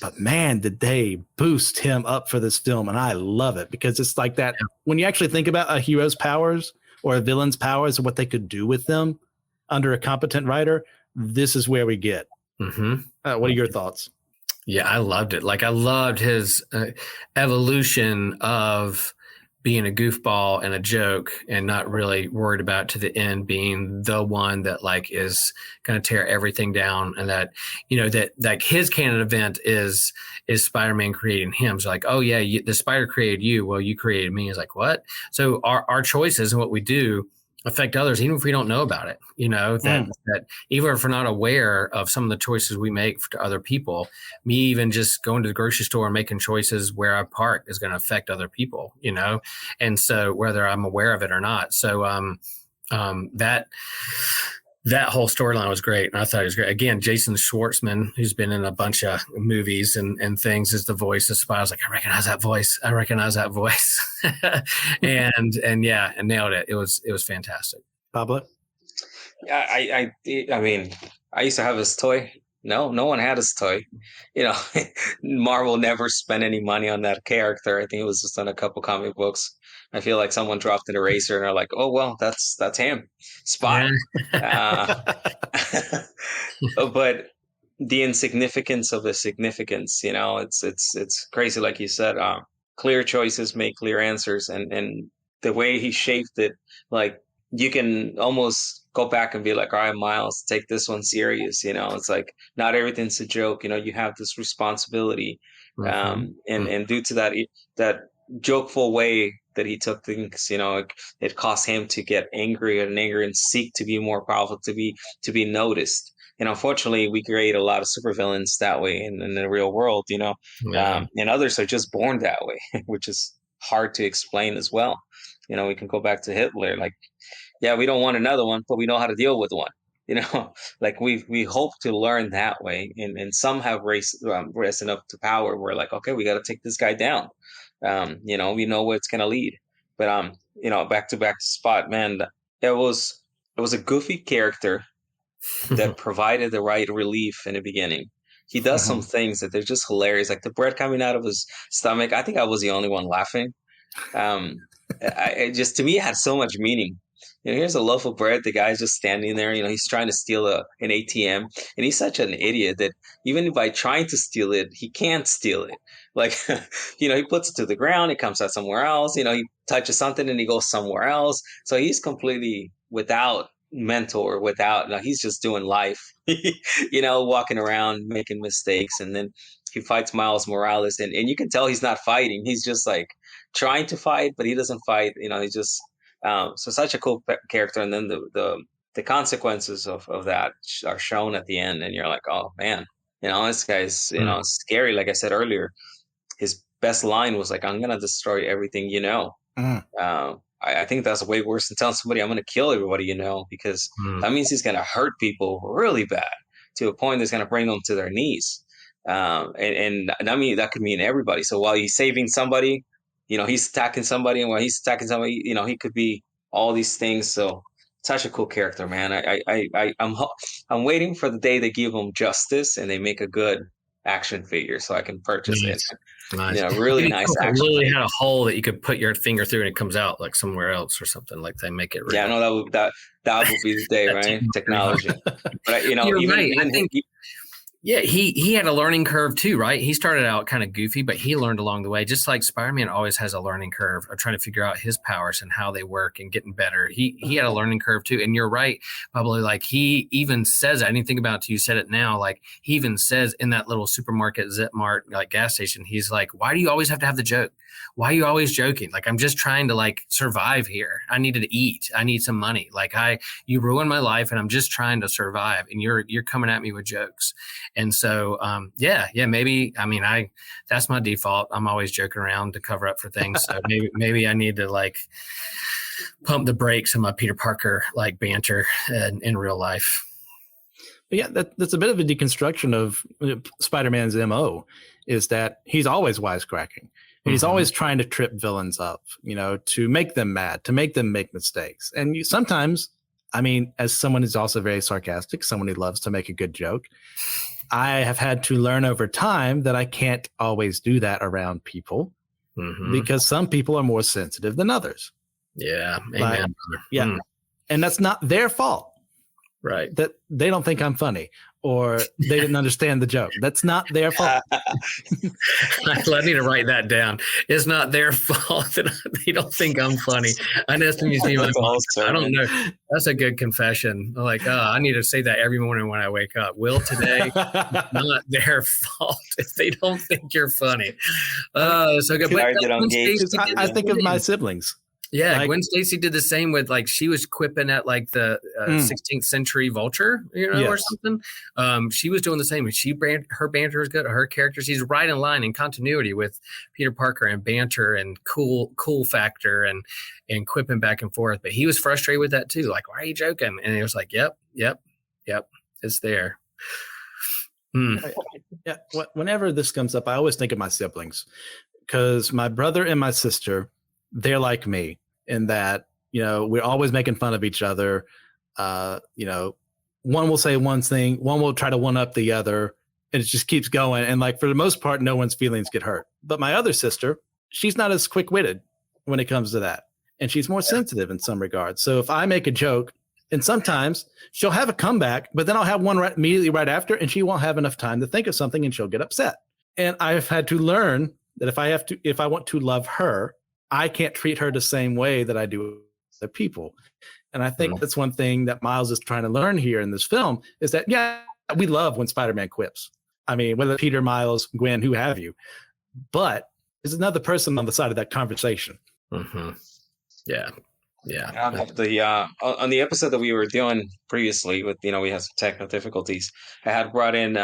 But man, did they boost him up for this film, and I love it because it's like that. When you actually think about a hero's powers or a villain's powers and what they could do with them under a competent writer, this is where we get. Mm-hmm. What are your thoughts? Yeah, I loved it. Like I loved his evolution of being a goofball and a joke and not really worried about to the end being the one that like is going to tear everything down. And that, that like his canon event is Spider-Man creating him. It's like, oh yeah, the spider created you. Well, you created me. It's like, what? So our choices and what we do affect others, even if we don't know about it. That even if we're not aware of some of the choices we make to other people, me even just going to the grocery store and making choices where I park is going to affect other people, and so whether I'm aware of it or not. So that whole storyline was great. And I thought it was great. Again, Jason Schwartzman, who's been in a bunch of movies and things, is the voice of Spy. I was like, I recognize that voice. and nailed it. It was fantastic. Pablo? Yeah, I mean, I used to have his toy. No one had his toy. Marvel never spent any money on that character. I think it was just on a couple comic books. I feel like someone dropped an eraser and they're like, "Oh well, that's him, Spot." Yeah. But the insignificance of the significance, it's crazy. Like you said, clear choices make clear answers, and the way he shaped it, like you can almost go back and be like, all right, Miles, take this one serious. It's like not everything's a joke. You have this responsibility, and due to that jokeful way that he took things, it cost him to get angry and seek to be more powerful, to be noticed. And unfortunately, we create a lot of supervillains that way in the real world, and others are just born that way, which is hard to explain as well. We can go back to Hitler, like, yeah, we don't want another one, but we know how to deal with one. Like we hope to learn that way, and some have risen up to power. We're like, okay, we got to take this guy down. We know where it's gonna lead. But back to Spot, man, it was a goofy character that provided the right relief in the beginning. He does some things that they're just hilarious, like the bread coming out of his stomach. I think I was the only one laughing. To me, it had so much meaning. Here's a loaf of bread. The guy's just standing there. He's trying to steal an ATM, and he's such an idiot that even by trying to steal it, he can't steal it. Like, he puts it to the ground. It comes out somewhere else. He touches something and he goes somewhere else. So he's completely without mentor, he's just doing life, walking around, making mistakes. And then he fights Miles Morales, and you can tell he's not fighting. He's just like trying to fight, but he doesn't fight. He's just, so such a cool character. And then the consequences of that are shown at the end, and you're like, oh man, this guy's, scary. Like I said earlier, his best line was like, I'm gonna destroy everything, I think that's way worse than telling somebody I'm gonna kill everybody, because that means he's gonna hurt people really bad to a point that's gonna bring them to their knees. And I mean, that could mean everybody. So while he's saving somebody, he's attacking somebody, and while he's attacking somebody, he could be all these things. So such a cool character, man. I'm waiting for the day they give him justice and they make a good action figure so I can purchase it. Nice. Really nice action. It literally had a hole that you could put your finger through and it comes out like somewhere else or something. Like they make it. Really that would be the day, right? Technology. But You're right. I think. Yeah, he had a learning curve too, right? He started out kind of goofy, but he learned along the way. Just like Spider-Man always has a learning curve of trying to figure out his powers and how they work and getting better. He had a learning curve too. And you're right, probably like he even says, I didn't think about it till you said it now. Like he even says in that little supermarket Zip Mart like gas station, he's like, why do you always have to have the joke? Why are you always joking? Like, I'm just trying to like survive here. I needed to eat. I need some money. Like you ruined my life and I'm just trying to survive. And you're coming at me with jokes. And so, maybe, I mean, that's my default. I'm always joking around to cover up for things. So maybe I need to like pump the brakes on my Peter Parker, like banter in real life. But yeah, that's a bit of a deconstruction of Spider-Man's MO, is that he's always wisecracking. He's always trying to trip villains up, to make them mad, to make them make mistakes. And sometimes, I mean, as someone who's also very sarcastic, someone who loves to make a good joke, I have had to learn over time that I can't always do that around people because some people are more sensitive than others. Yeah. Amen. And that's not their fault. Right. That they don't think I'm funny or they didn't understand the joke. That's not their fault. I need to write that down. It's not their fault that they don't think I'm funny. I don't know. That's a good confession. Like, I need to say that every morning when I wake up. Will today, not their fault if they don't think you're funny. So good. I think of my siblings. Yeah, Like, Gwen Stacy did the same with like she was quipping at like the 16th century vulture, or Yes. something. She was doing the same. Her banter is good. Her character, she's right in line in continuity with Peter Parker and banter and cool factor and quipping back and forth. But he was frustrated with that too. Like, why are you joking? And he was like, yep, it's there. Yeah. Whenever this comes up, I always think of my siblings, because my brother and my sister, they're like me in that, we're always making fun of each other. One will say one thing, one will try to one up the other, and it just keeps going. And like, for the most part, no one's feelings get hurt. But my other sister, she's not as quick witted when it comes to that. And she's more sensitive in some regards. So if I make a joke, and sometimes she'll have a comeback, but then I'll have one immediately right after, and she won't have enough time to think of something, and she'll get upset. And I've had to learn that if I want to love her, I can't treat her the same way that I do other people. And I think that's one thing that Miles is trying to learn here in this film, is that, yeah, we love when Spider-Man quips. I mean, whether Peter, Miles, Gwen, who have you, but there's another person on the side of that conversation. Mm-hmm. Yeah. On the episode that we were doing previously with, we had some technical difficulties. I had brought in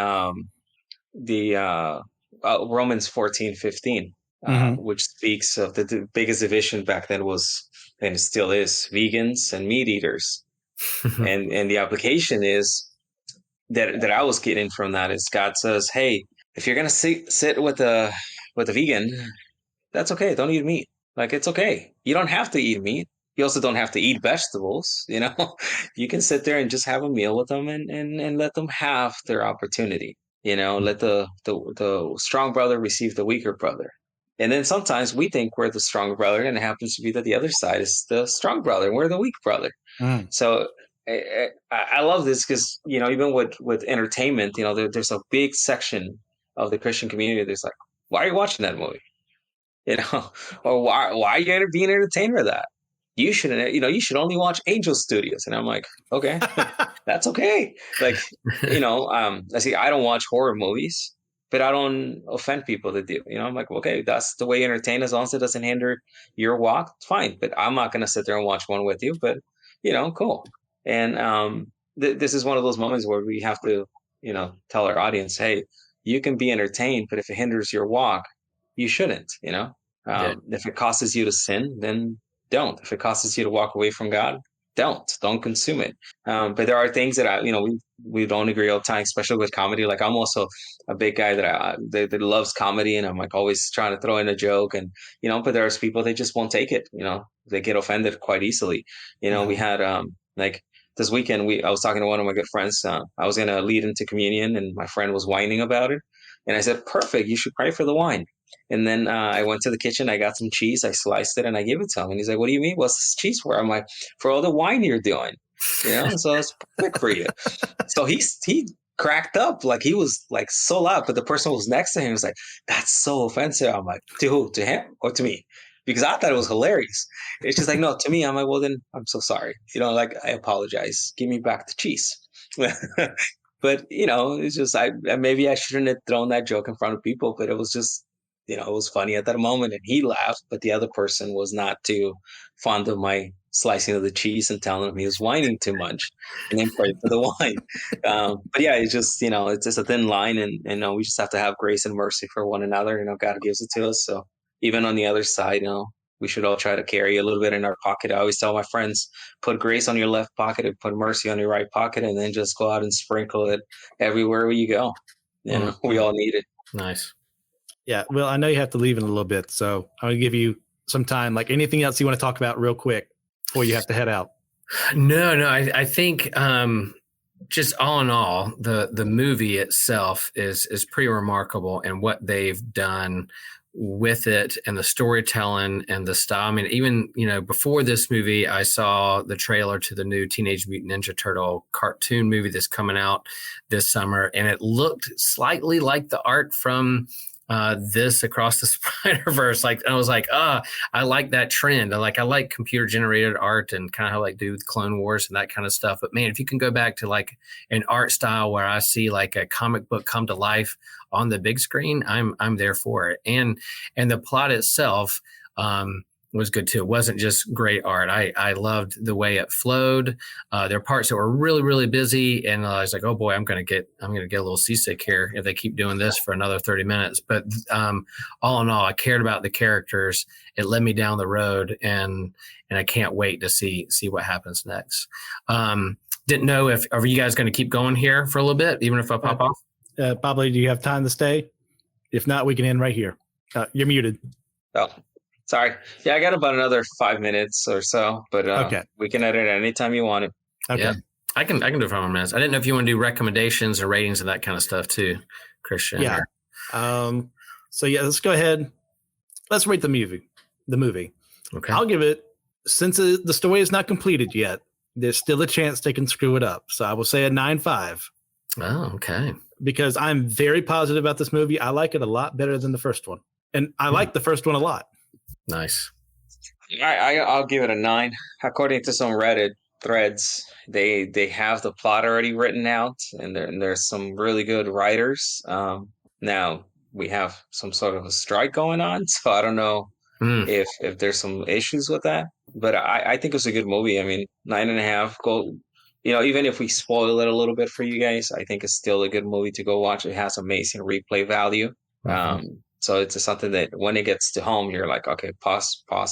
the Romans 14:15, which speaks of the biggest division back then was, and it still is, vegans and meat eaters. and the application is that I was getting from that is God says, hey, if you're gonna sit with a vegan, that's okay. Don't eat meat. Like, it's okay. You don't have to eat meat. You also don't have to eat vegetables. You can sit there and just have a meal with them and let them have their opportunity. Let the strong brother receive the weaker brother. And then sometimes we think we're the strong brother, and it happens to be that the other side is the strong brother and we're the weak brother. So I love this because, even with entertainment, there's a big section of the Christian community that's like, why are you watching that movie? Or why are you being entertained by that? You shouldn't, you should only watch Angel Studios. And I'm like, okay, that's okay. Like, I see, I don't watch horror movies, but I don't offend people that do. I'm like, okay, that's the way you entertain, as long as it doesn't hinder your walk, fine. But I'm not going to sit there and watch one with you, but, cool. And this is one of those moments where we have to, tell our audience, hey, you can be entertained, but if it hinders your walk, you shouldn't, if it causes you to sin, then don't. If it causes you to walk away from God, don't consume it. But there are things that we don't agree all the time, especially with comedy. Like, I'm also a big guy that loves comedy, and I'm like always trying to throw in a joke, and but there's people, they just won't take it. They get offended quite easily. We had like this weekend, I was talking to one of my good friends. I was gonna lead into communion, and my friend was whining about it, and I said, perfect, you should pray for the wine. And then I went to the kitchen, I got some cheese, I sliced it, and I gave it to him. And he's like, what do you mean? What's this cheese for? I'm like, for all the wine you're doing, so it's perfect for you. So he cracked up, like he was like so loud, but the person who was next to him was like, that's so offensive. I'm like, to who? To him or to me? Because I thought it was hilarious. It's just like, no, to me. I'm like, well, then I'm so sorry. Like, I apologize. Give me back the cheese. But, it's just, maybe I shouldn't have thrown that joke in front of people, but it was just, it was funny at that moment, and he laughed, but the other person was not too fond of my slicing of the cheese and telling him he was whining too much, and then prayed for the wine. But yeah, it's just, it's just a thin line, and we just have to have grace and mercy for one another. God gives it to us. So even on the other side, we should all try to carry a little bit in our pocket. I always tell my friends, put grace on your left pocket and put mercy on your right pocket, and then just go out and sprinkle it everywhere you go. We all need it. Nice. Yeah. Well, I know you have to leave in a little bit, so I'm going to give you some time. Like, anything else you want to talk about real quick before you have to head out? No. I think just all in all, the movie itself is pretty remarkable, and what they've done with it, and the storytelling and the style. I mean, even, before this movie, I saw the trailer to the new Teenage Mutant Ninja Turtle cartoon movie that's coming out this summer, and it looked slightly like the art from this Across the Spider-Verse. Like, I was like, I like that trend. I like computer generated art, and kind of how do with Clone Wars and that kind of stuff. But man, if you can go back to like an art style where I see like a comic book come to life on the big screen, I'm there for it. And the plot itself, was good too. It wasn't just great art. I loved the way it flowed. There are parts that were really, really busy, and I was like, oh boy, I'm gonna get a little seasick here if they keep doing this for another 30 minutes. But all in all, I cared about the characters. It led me down the road, and I can't wait to see what happens next. Didn't know are you guys going to keep going here for a little bit, even if I pop off? Pablo, do you have time to stay? If not, we can end right here. You're muted. Oh, sorry. Yeah, I got about another 5 minutes or so, but okay. We can edit anytime you want it. Okay. Yeah, I can do 5 more minutes. I didn't know if you want to do recommendations or ratings and that kind of stuff too, Christian. Yeah. So yeah, let's go ahead. Let's rate the movie. Okay. I'll give it, since the story is not completed yet, there's still a chance they can screw it up. So I will say a 9.5. Oh, okay. Because I'm very positive about this movie. I like it a lot better than the first one. And I like the first one a lot. Nice. I'll give it a 9. According to some Reddit threads, they have the plot already written out, and there's some really good writers. Now we have some sort of a strike going on, so I don't know if there's some issues with that. But I think it's a good movie. I mean, 9.5. Go. Even if we spoil it a little bit for you guys, I think it's still a good movie to go watch. It has amazing replay value. Mm-hmm. So it's something that when it gets to home, you're like, okay, pause. So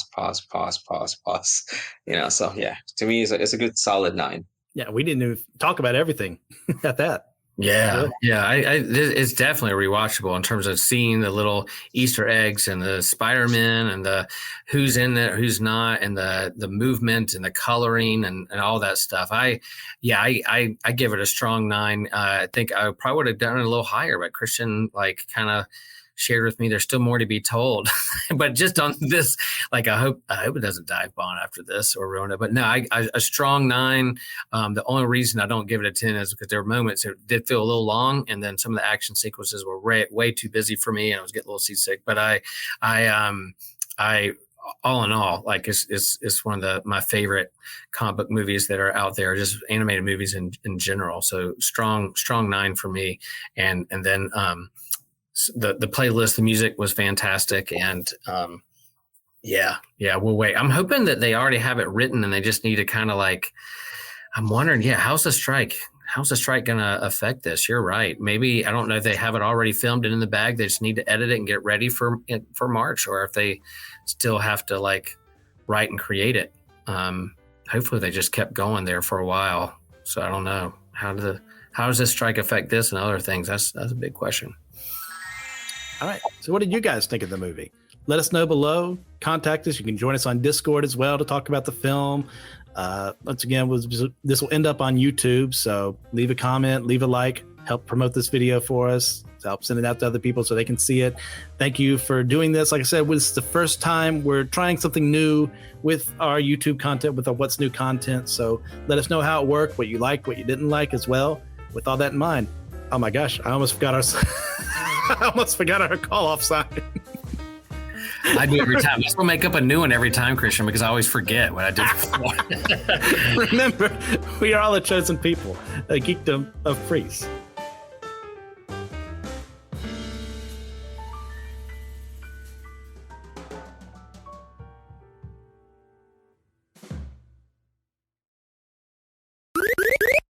yeah, to me, it's a good solid 9. Yeah, we didn't even talk about everything at that. Yeah. It's definitely rewatchable in terms of seeing the little Easter eggs and the Spider-Man and the who's in there, who's not, and the movement and the coloring and all that stuff. I give it a strong 9. I think I probably would have done it a little higher, but Christian kind of shared with me there's still more to be told. But just on this, I hope it doesn't dive bomb after this or ruin it. But no, a strong 9. The only reason I don't give it a 10 is because there were moments it did feel a little long, and then some of the action sequences were way too busy for me, and I was getting a little seasick. But I all in all, it's one of my favorite comic book movies that are out there, just animated movies in general. So strong 9 for me. And then the playlist, the music was fantastic, and we'll wait. I'm hoping that they already have it written and they just need to kind of I'm wondering, how's the strike gonna affect this? You're right. Maybe, I don't know if they have it already filmed and in the bag, they just need to edit it and get ready for March, or if they still have to write and create it. Hopefully they just kept going there for a while. So I don't know, how does this strike affect this and other things? That's a big question. All right. So what did you guys think of the movie? Let us know below. Contact us. You can join us on Discord as well to talk about the film. Once again, this will end up on YouTube. So leave a comment, leave a like, help promote this video for us, help send it out to other people so they can see it. Thank you for doing this. Like I said, this is the first time we're trying something new with our YouTube content, with our What's New content. So let us know how it worked, what you liked, what you didn't like as well. With all that in mind. Oh my gosh, I almost forgot our call-off sign. I do every time. I still make up a new one every time, Christian, because I always forget what I did before. Remember, we are all a chosen people, a geekdom of priests.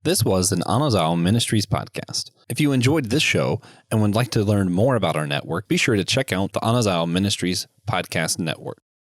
This was an Anazao Ministries podcast. If you enjoyed this show and would like to learn more about our network, be sure to check out the Anazao Ministries podcast network.